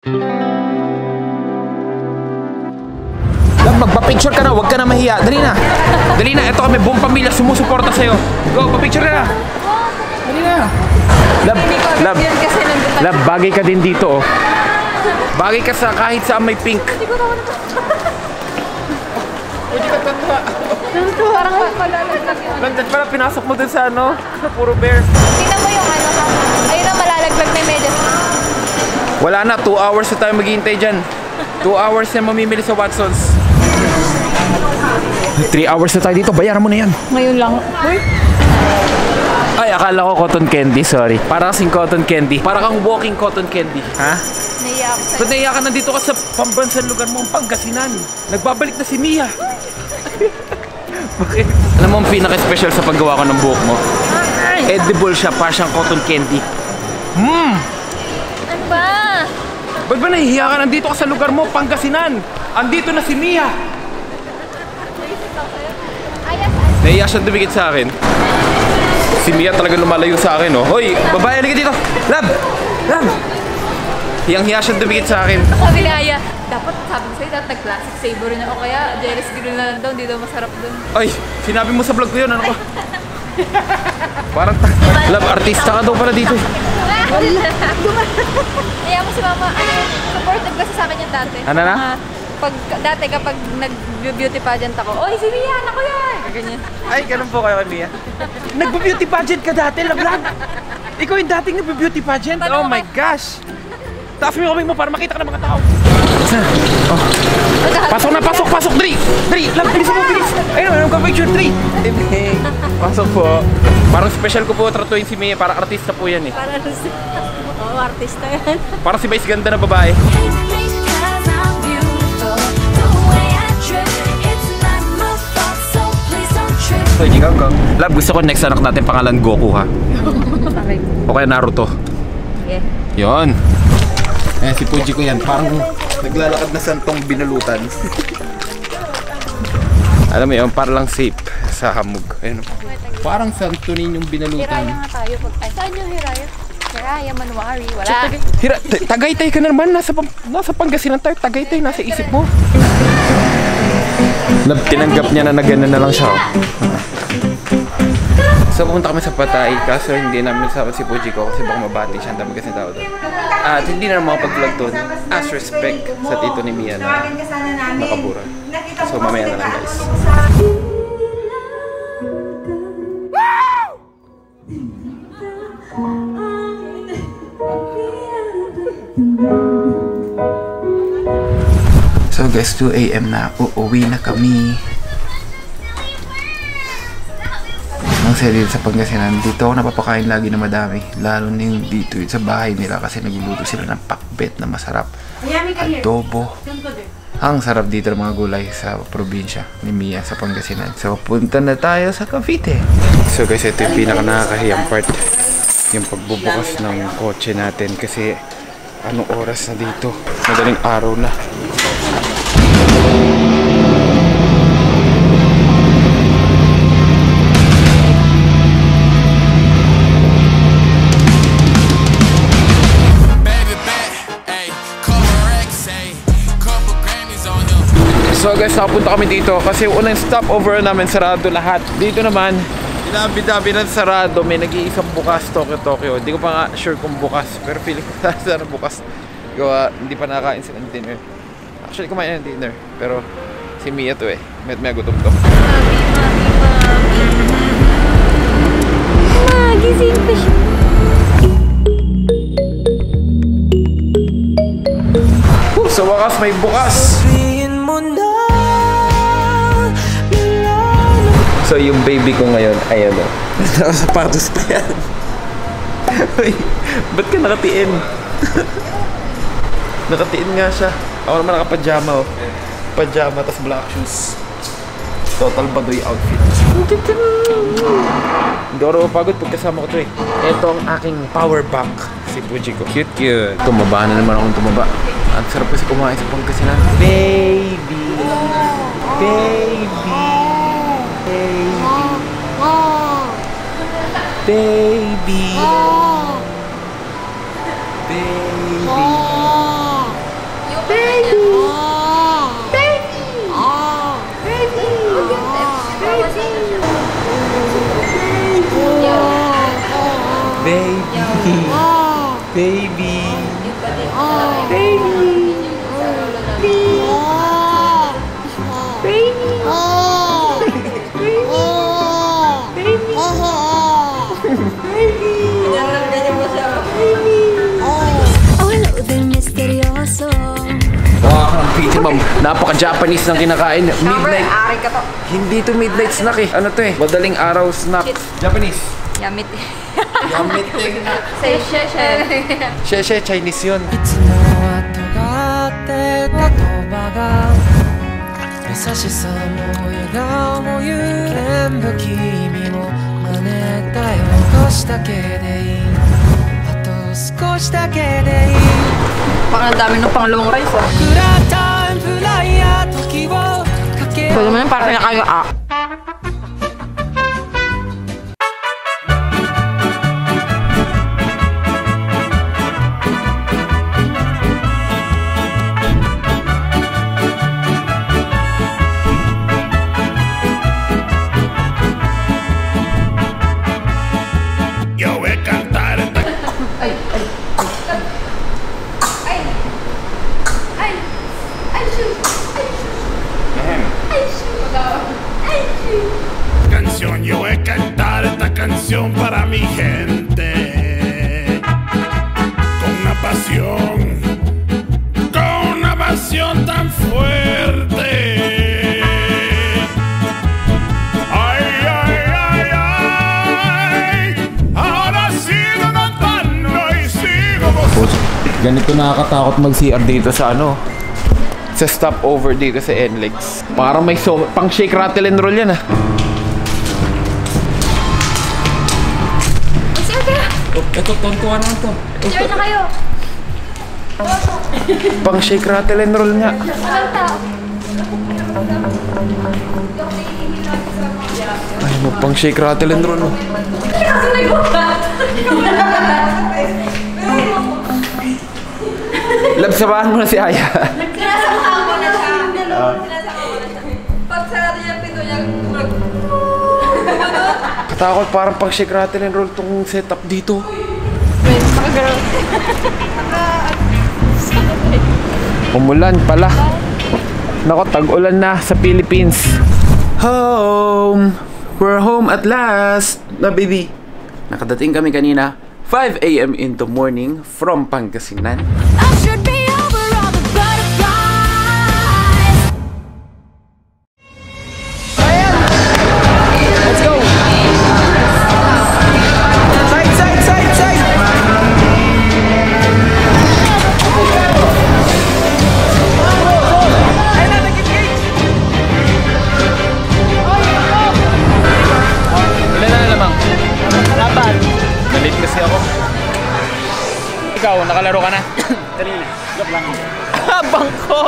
Love, magpa-picture ka na, huwag ka na mahiya. Dali na. Dali na, ito kami, buong pamilya sumusuporta sa'yo. Go, pa-picture ka na. Dali na. Love, bagay ka din dito, oh. Bagay ka sa kahit saan may pink. Pwede ka tatwa. Parang malalaglag yun. Landan pala, pinasok mo dun sa ano, sa puro bear. Tingnan mo yung ano ka. Ayun ang malalaglag na medyas. Wala na, 2 hours na tayo maghihintay dyan. 2 hours na mamimili sa Watsons. 3 hours na tayo dito, bayaran mo na yan. Ngayon lang. Uy. Ay, akala ko cotton candy, sorry. Para kasing cotton candy. Para kang walking cotton candy. Ha? Naiya ako sa'yo. Ba't naiya ka nandito ka sa pambansang lugar mo, ang Pangasinan? Nagbabalik na si Mia. Bakit? Alam mo ang pinaka-special sa paggawa ko ng buhok mo? Edible siya, para siyang cotton candy. Ano ba? Ba't ba nahihiya ka? Nandito ka sa lugar mo, Pangasinan. Andito na si Mia. Nahiya siya dumikit sa akin. Si Mia talaga lumalayo sa akin, oh. Hoy, babae, halika dito. Lab! Lab! Hiyang-hiya siya dumikit sa akin. Sabi ni Aya, dapat sabi ko sa'yo, dapat nag-classic saber na o kaya jealous grill na lang daw, hindi daw masarap dun. Ay, sinabi mo sa vlog ko yun, ano ko? Parang, Lab, artista ka daw pala dito. Kaya mo si Mama, supportive kasi sa akin yung dati. Ano na? Dati kapag nag-beauty pageant ako, oy, si Mia, ako yan! Ganyan. Ay, ganun po kayo kay Mia. Nagbe-beauty pageant ka dati, Lab. Ikaw yung dating nagbe-beauty pageant? Oh my gosh! Taas mo yung kamay mo para makita ka ng mga tao. Oh. Pasok na, pasok! Dali! Lab, bilis mo, bilis! Ayun, anong ka-picture 3? Pasok po. Parang special ko po tratuin si Mia, parang artista po yan eh. Para si... Oo, artista yan. Parang si Vice ganda na babae. So, ikaw ko. Lab, gusto ko next anak natin pangalan Goku, ha? Okay. O kaya Naruto. Yeah. Yon. Eh, si Puji ko yan. Parang naglalakad na santong binulutan. Alam mo yun, parang lang safe sa hamog. Ayun. Parang santo ninyong binalutan. Hiraya nga tayo. Saan yung Hiraya? Hiraya, Manwari. Wala. Tagaytay ka na naman. Nasa Pangasinan tayo. Tagaytay, nasa isip mo. Tinanggap niya na gano'n na lang siya. So pumunta kami sa Patay, kaso hindi namin nasama si Puji ko kasi baka mabati siya, ang dami kasi tao doon. At hindi na mga pag-vlog doon as respect sa tito ni Mia na nakabura. So mamaya na lang guys. So guys, 2 AM na, uuwi na kami. Kasi dito sa Pangasinan, dito ako napapakain lagi na madami. Lalo na yung dito sa bahay nila kasi nagluluto sila ng pakbet na masarap. Adobo. Ang sarap dito ng mga gulay sa probinsya ni Mia sa Pangasinan. So punta na tayo sa Cavite. So guys, ito yung pinaka nakakahiyang part. Yung pagbubukas ng kotse natin kasi anong oras na dito? Madaling araw na. So guys, nakapunta kami dito kasi unang stopover namin sarado lahat. Dito naman, dinabi-dabi na sarado. May nag-iisang bukas, Tokyo. Hindi ko pa nga sure kung bukas, pero feeling ko sana bukas. Gawa, hindi pa nakakain sila ng dinner. Actually, kumain ng dinner, pero si Mia to eh. May gutom to. Magising pa siya. Sa wakas, may bukas! So yung baby ko ngayon, ayan o. Nakasapatos pa yan. Uy, ba't ka nakatiin? Nakatiin nga siya. Ako naman nakapajama o. Pajama, tas black shoes. Total baduy outfit. Hindi ako pagod pag kasama ko to eh. Ito ang aking power bank. Si Puji ko. Cute. Tumaba na naman akong tumaba. Ang sarap kasi kumain sa Pangasinan. Baby! Baby. Wow, ang pizza ma'am. Napaka-Japanese ng kinakain. Midnight. Ari ka to. Hindi to midnight snack eh. Ano to eh? Madaling araw snack. Japanese. Yamit. Yamit eh. Say, she. She, Chinese yun. 優しさも笑顔も言う全部君を真似たよ少しだけでいいあと少しだけでいい Parang dami ng pangalawang rice ah. フラタイムフライヤー時をかけ Pwede mo yun, parang kayo ah. Canción, yo voy a cantar esta canción para mi gente con una pasión tan fuerte. Ay, ay, ay, ay, ahora sigo cantando y sigo gozando. Ganito nakakatakot mag-CR dito sa ano. Sa stopover dito sa NLEX. Parang may pang shake, rattle and roll yan ah. Ito, tontuan naman to. Share na kayo. Pang shake, rattle and roll nga. Walang tao. Ay mo, pang shake, rattle and roll. Lab, sabahan mo na si Aya. Sinasamahan ko na siya. Sinasamahan ko na siya. Pag sarado niya ang pinto niya, Katakot, parang pang shake, rattle and roll tong setup dito. wait, makagalaw. Umulan pala. Nako, tag-ulan na sa Philippines. Home! We're home at last! Na baby, nakadating kami kanina 5 AM in the morning from Pangasinan. I should be over all the butterflies. Let's go! Side, side, side, side! Wala na lamang. Laban. Nalit kasi ako. Ikaw, nakalaro ka na? Kanina. Joke lang. Bangko!